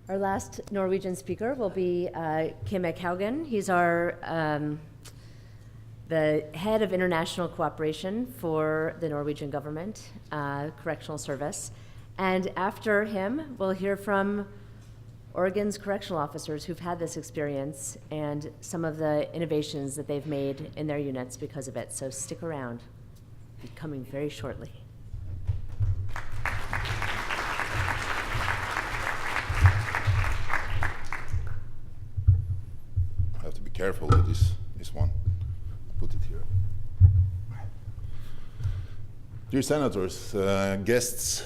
Our last Norwegian speaker will be Kim Haugen. He's the head of international cooperation for the Norwegian government, correctional service. And after him, we'll hear from Oregon's correctional officers who've had this experience and some of the innovations that they've made in their units because of it. So stick around. Be coming very shortly. I have to be careful with this one. Put it here. Dear senators, guests,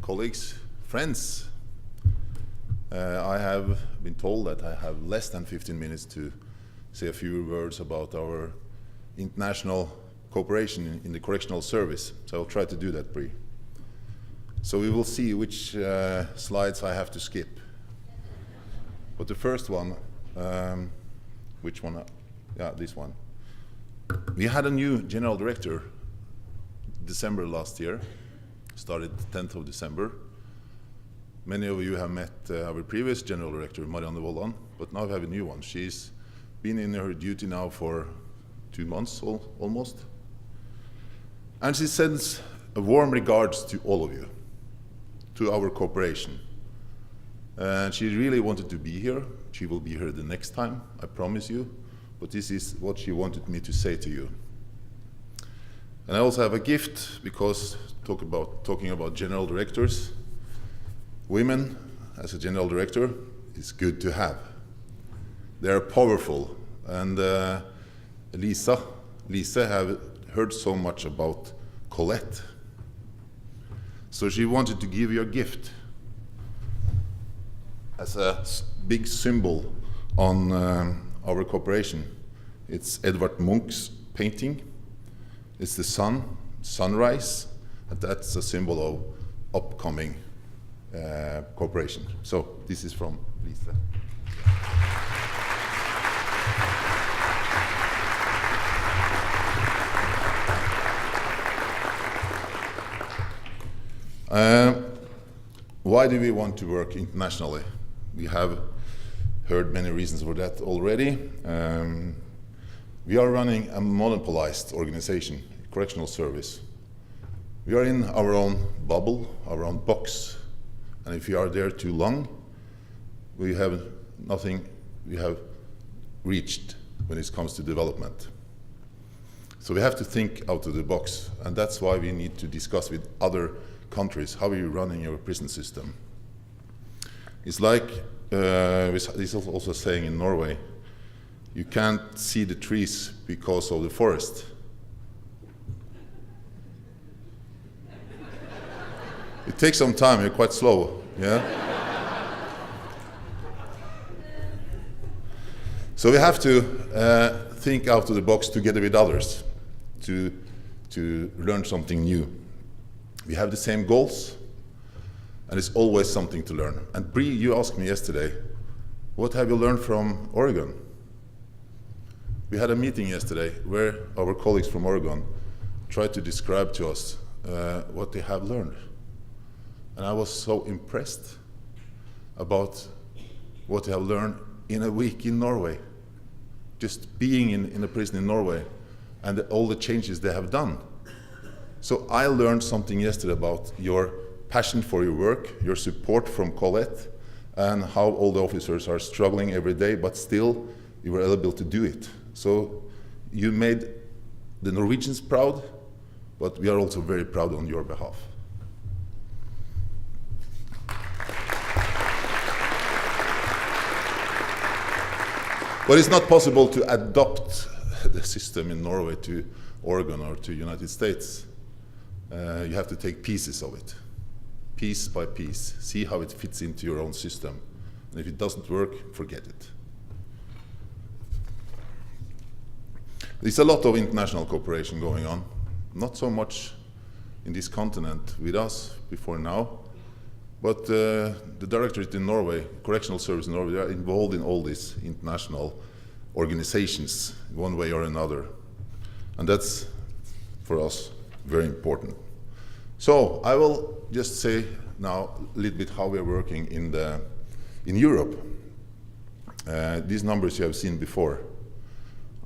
colleagues, friends, I have been told that I have less than 15 minutes to say a few words about our international cooperation in the correctional service, so I'll try to do that brief. So we will see which slides I have to skip. But the first one, which one? Yeah, this one. We had a new general director December last year, started 10th of December. Many of you have met our previous general director, Marianne Vollan, but now we have a new one. She's been in her duty now for 2 months almost. And she sends a warm regards to all of you, to our cooperation. And she really wanted to be here. She will be here the next time, I promise you. But this is what she wanted me to say to you. And I also have a gift, because talking about general directors, women as a general director is good to have. They are powerful, and Lise have heard so much about Colette. So she wanted to give you a gift as a big symbol on our cooperation. It's Edvard Munch's painting. It's the sunrise, and that's a symbol of upcoming cooperation. So this is from Lise. Why do we want to work internationally? We have heard many reasons for that already. We are running a monopolized organization, correctional service. We are in our own bubble, our own box, and if we are there too long, we have nothing we have reached when it comes to development. So we have to think out of the box, and that's why we need to discuss with other countries how are you running your prison system. It's like, this is also saying in Norway, you can't see the trees because of the forest. It takes some time, you're quite slow, yeah? So we have to think out of the box together with others to learn something new. We have the same goals, and it's always something to learn. And Bree, you asked me yesterday, what have you learned from Oregon? We had a meeting yesterday where our colleagues from Oregon tried to describe to us what they have learned. And I was so impressed about what they have learned in a week in Norway. Just being in a prison in Norway and all the changes they have done. So I learned something yesterday about your passion for your work, your support from Colette, and how all the officers are struggling every day, but still you were able to do it. So you made the Norwegians proud, but we are also very proud on your behalf. But it's not possible to adopt the system in Norway to Oregon or to United States. You have to take pieces of it, piece by piece, see how it fits into your own system. And if it doesn't work, forget it. There's a lot of international cooperation going on, not so much in this continent with us before now, but the directorate in Norway, correctional service in Norway, they are involved in all these international organizations in one way or another. And that's, for us, very important. So I will just say now a little bit how we are working in Europe. These numbers you have seen before.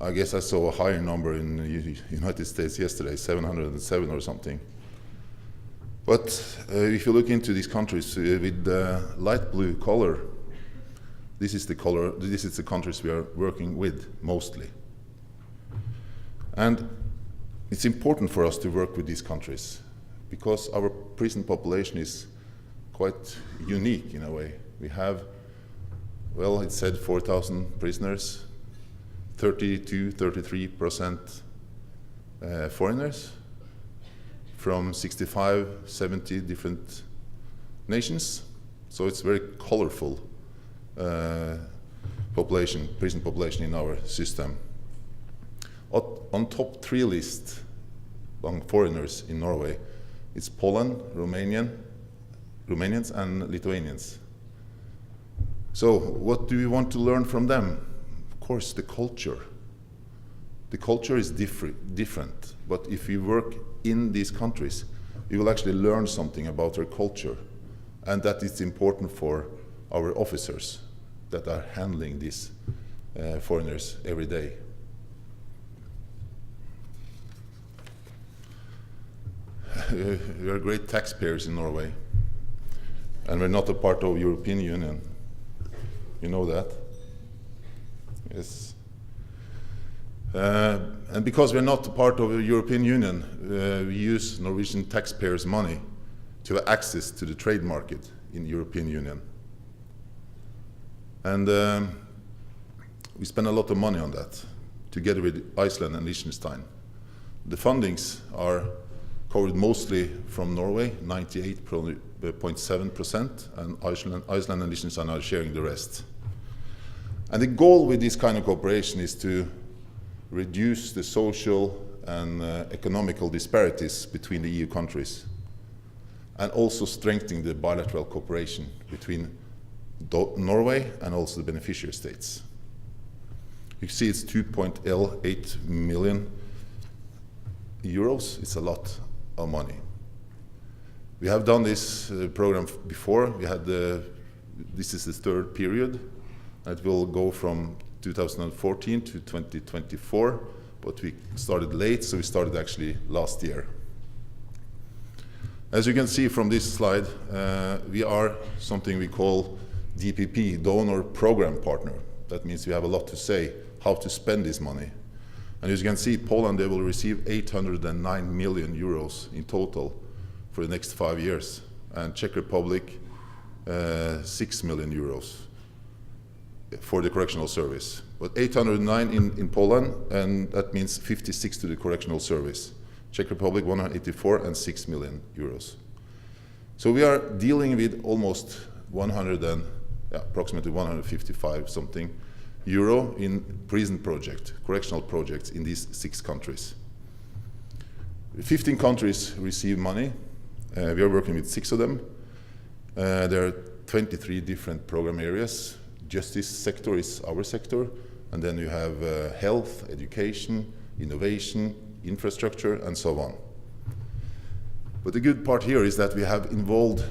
I guess I saw a higher number in the United States yesterday, 707 or something. But if you look into these countries with the light blue color, this is the countries we are working with mostly. And it's important for us to work with these countries because our prison population is quite unique in a way. We have, well, it said 4,000 prisoners, 33% foreigners from 65, 70 different nations. So it's very colorful prison population in our system. On top 3 list among foreigners in Norway, it's Poland, Romanians and Lithuanians. So what do we want to learn from them? Of course, the culture. The culture is different, but if you work in these countries, you will actually learn something about their culture, and that is important for our officers that are handling these foreigners every day. We are great taxpayers in Norway, and we're not a part of the European Union. You know that? Yes. And because we're not a part of the European Union, we use Norwegian taxpayers' money to have access to the trade market in the European Union. And we spend a lot of money on that, together with Iceland and Liechtenstein. The fundings are covered mostly from Norway, 98.7%, and Iceland and Liechtenstein are sharing the rest. And the goal with this kind of cooperation is to reduce the social and economical disparities between the EU countries, and also strengthening the bilateral cooperation between Norway and also the beneficiary states. You see it's 2.8 million euros. It's a lot of money. We have done this program before. This is the 3rd period. It will go from 2014 to 2024, but we started late, so we started actually last year. As you can see from this slide, we are something we call DPP, Donor Program Partner. That means we have a lot to say how to spend this money. And as you can see, Poland, they will receive 809 million euros in total for the next 5 years, and Czech Republic 6 million euros for the correctional service. But 809 in Poland, and that means 56 to the correctional service. Czech Republic 184 and 6 million euros. So we are dealing with almost approximately 155 something euro in prison project, correctional projects in these 6 countries. 15 countries receive money. We are working with 6 of them. There are 23 different program areas. Justice sector is our sector, and then you have health, education, innovation, infrastructure, and so on. But the good part here is that we have involved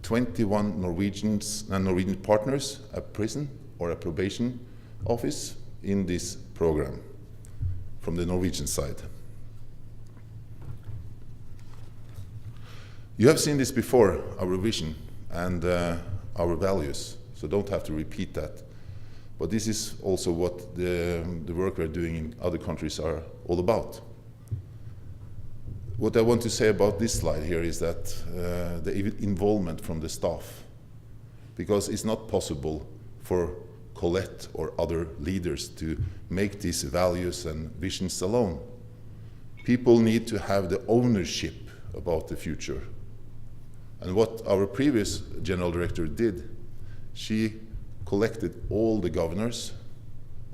21 Norwegians and Norwegian partners, a prison or a probation office in this program from the Norwegian side. You have seen this before, our vision and our values, so don't have to repeat that. But this is also what the work we're doing in other countries are all about. What I want to say about this slide here is that the involvement from the staff, because it's not possible for Colette or other leaders to make these values and visions alone. People need to have the ownership about the future. And what our previous general director did, she collected all the governors,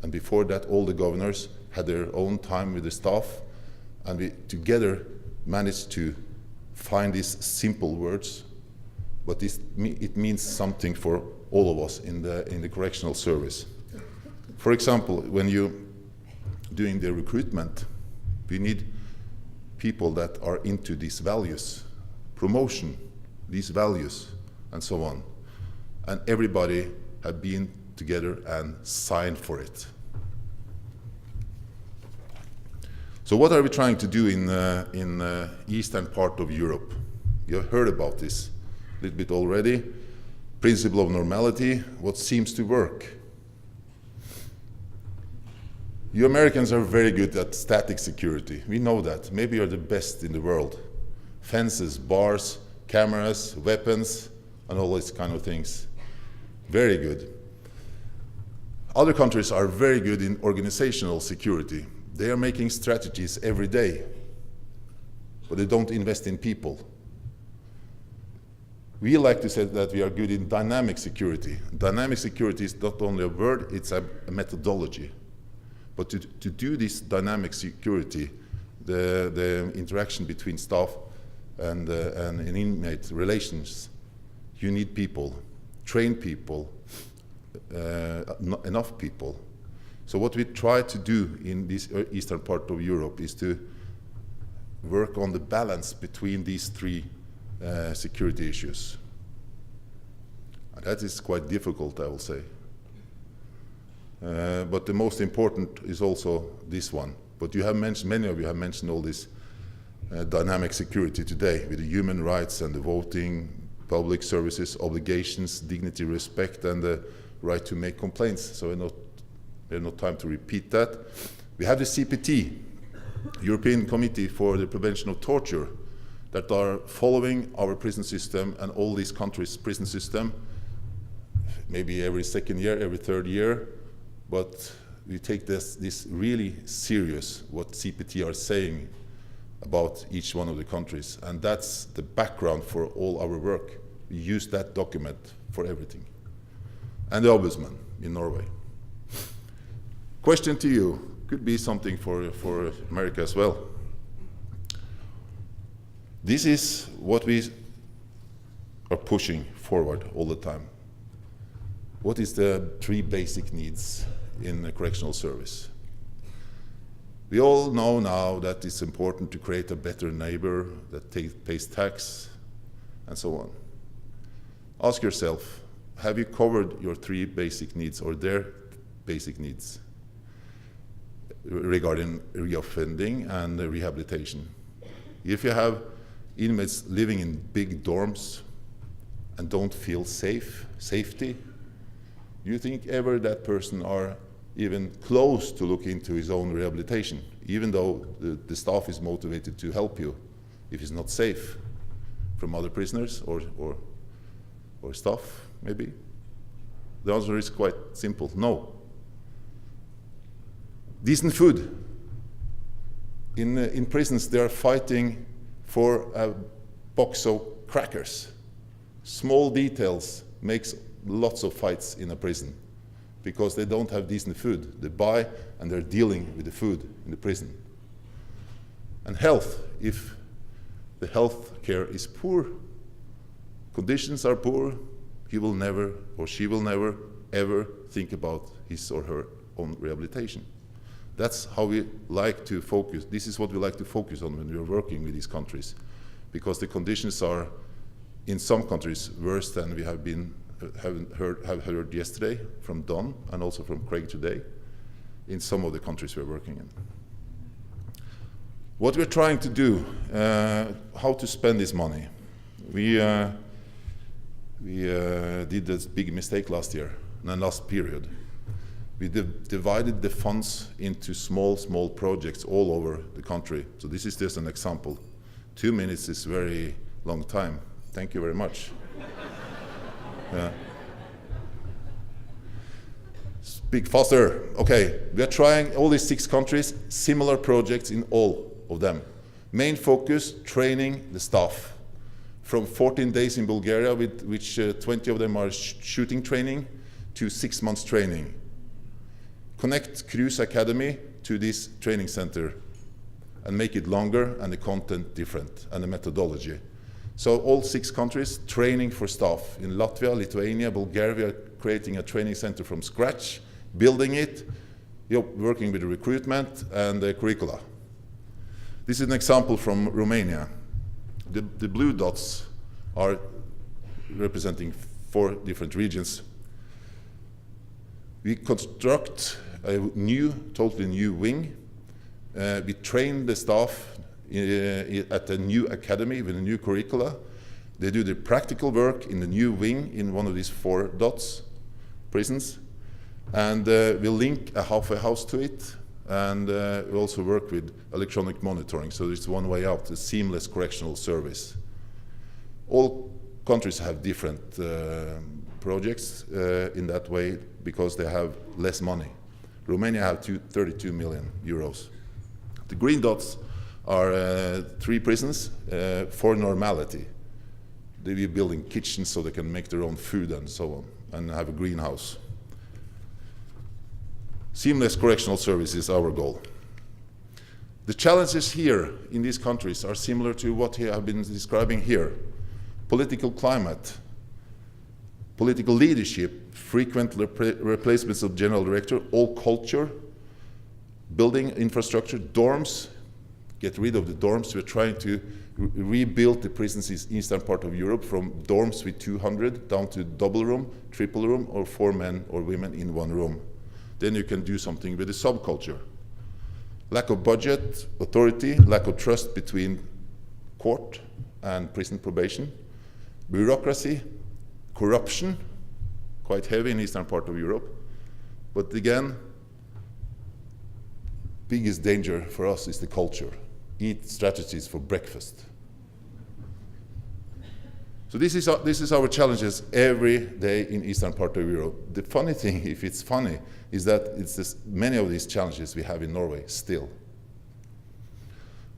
and before that all the governors had their own time with the staff, and we together managed to find these simple words, but it means something for all of us in the correctional service. For example, when you're doing the recruitment, we need people that are into these values. Promotion, these values, and so on. And everybody have been together and signed for it. So what are we trying to do in eastern part of Europe? You have heard about this a little bit already. Principle of normality, what seems to work. You Americans are very good at static security. We know that. Maybe you're the best in the world. Fences, bars, cameras, weapons, and all these kind of things. Very good. Other countries are very good in organizational security. They are making strategies every day, but they don't invest in people. We like to say that we are good in dynamic security. Dynamic security is not only a word, it's a methodology. But to do this dynamic security, the interaction between staff and inmate relations, you need people, trained people, enough people. So what we try to do in this eastern part of Europe is to work on the balance between these three security issues. And that is quite difficult, I will say. But the most important is also this one. But you have mentioned, many of you have mentioned all this dynamic security today with the human rights and the voting, public services, obligations, dignity, respect, and the right to make complaints. So there's no time to repeat that. We have the CPT, European Committee for the Prevention of Torture, that are following our prison system and all these countries' prison system, maybe every second year, every third year, but we take this really serious, what CPT are saying about each one of the countries, and that's the background for all our work. We use that document for everything. And the Ombudsman in Norway. Question to you, could be something for America as well. This is what we are pushing forward all the time. What is the three basic needs in a correctional service? We all know now that it's important to create a better neighbor that pays tax and so on. Ask yourself, have you covered your three basic needs or their basic needs regarding reoffending and rehabilitation? If you have inmates living in big dorms and don't feel safety, do you think ever that person are even close to look into his own rehabilitation, even though the staff is motivated to help you, if he's not safe from other prisoners or staff, maybe? The answer is quite simple, no. Decent food. In prisons, they are fighting for a box of crackers. Small details makes lots of fights in a prison because they don't have decent food. They buy and they're dealing with the food in the prison. And health, if the health care is poor, conditions are poor, he will never or she will never ever think about his or her own rehabilitation. That's how we like to focus. This is what we like to focus on when we are working with these countries, because the conditions are, in some countries, worse than we have heard yesterday from Don and also from Craig today, in some of the countries we're working in. What we're trying to do, how to spend this money. We did this big mistake last year, and last period. We divided the funds into small projects all over the country. So this is just an example. 2 minutes is very long time. Thank you very much. Yeah. Speak faster. Okay, we are trying all these 6 countries, similar projects in all of them. Main focus, training the staff. From 14 days in Bulgaria, with which 20 of them are shooting training, to 6 months training. Connect Cruise Academy to this training center and make it longer and the content different and the methodology. So all 6 countries training for staff. In Latvia, Lithuania, Bulgaria, we are creating a training center from scratch, building it, working with the recruitment and the curricula. This is an example from Romania. The blue dots are representing 4 different regions. We construct a totally new wing. We train the staff at a new academy with a new curricula. They do the practical work in the new wing in one of these 4 dots prisons. And we'll link a halfway house to it. And we also work with electronic monitoring. So it's one way out, a seamless correctional service. All countries have different projects in that way because they have less money. Romania have 32 million euros. The green dots are 3 prisons for normality. They'll be building kitchens so they can make their own food and so on, and have a greenhouse. Seamless correctional service is our goal. The challenges here in these countries are similar to what I have been describing here. Political climate, political leadership, frequent replacements of general director, all culture, building infrastructure, dorms, get rid of the dorms. We're trying to rebuild the prisons in the eastern part of Europe from dorms with 200 down to double room, triple room, or 4 men or women in 1 room. Then you can do something with the subculture. Lack of budget, authority, lack of trust between court and prison probation, bureaucracy, corruption, quite heavy in eastern part of Europe. But again, biggest danger for us is the culture. Eat strategies for breakfast. So this is our challenges every day in eastern part of Europe. The funny thing, if it's funny, is that many of these challenges we have in Norway still.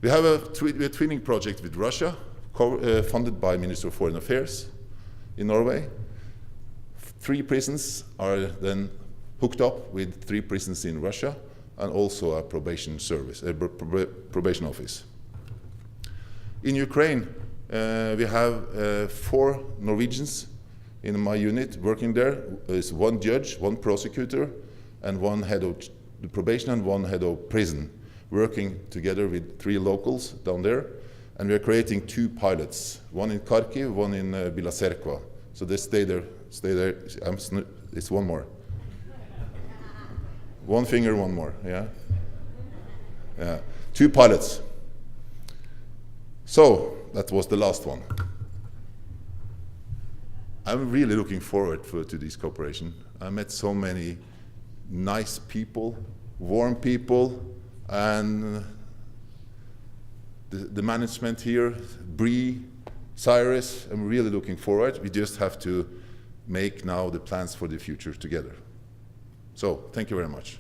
We have a twinning project with Russia, funded by Ministry of Foreign Affairs in Norway. 3 prisons are then hooked up with 3 prisons in Russia, and also a probation service, a probation office. In Ukraine, we have 4 Norwegians in my unit working there. There's 1 judge, 1 prosecutor, and 1 head of the probation and 1 head of prison, working together with 3 locals down there. And we're creating 2 pilots, 1 in Kharkiv, 1 in Bila Tserkva. So they stay there. It's 1 more. 1 finger, 1 more, yeah? Yeah, 2 pilots. So, that was the last one. I'm really looking forward to this cooperation. I met so many nice people, warm people, and the management here, Bree, Cyrus, I'm really looking forward. We just have to make now the plans for the future together. So, thank you very much.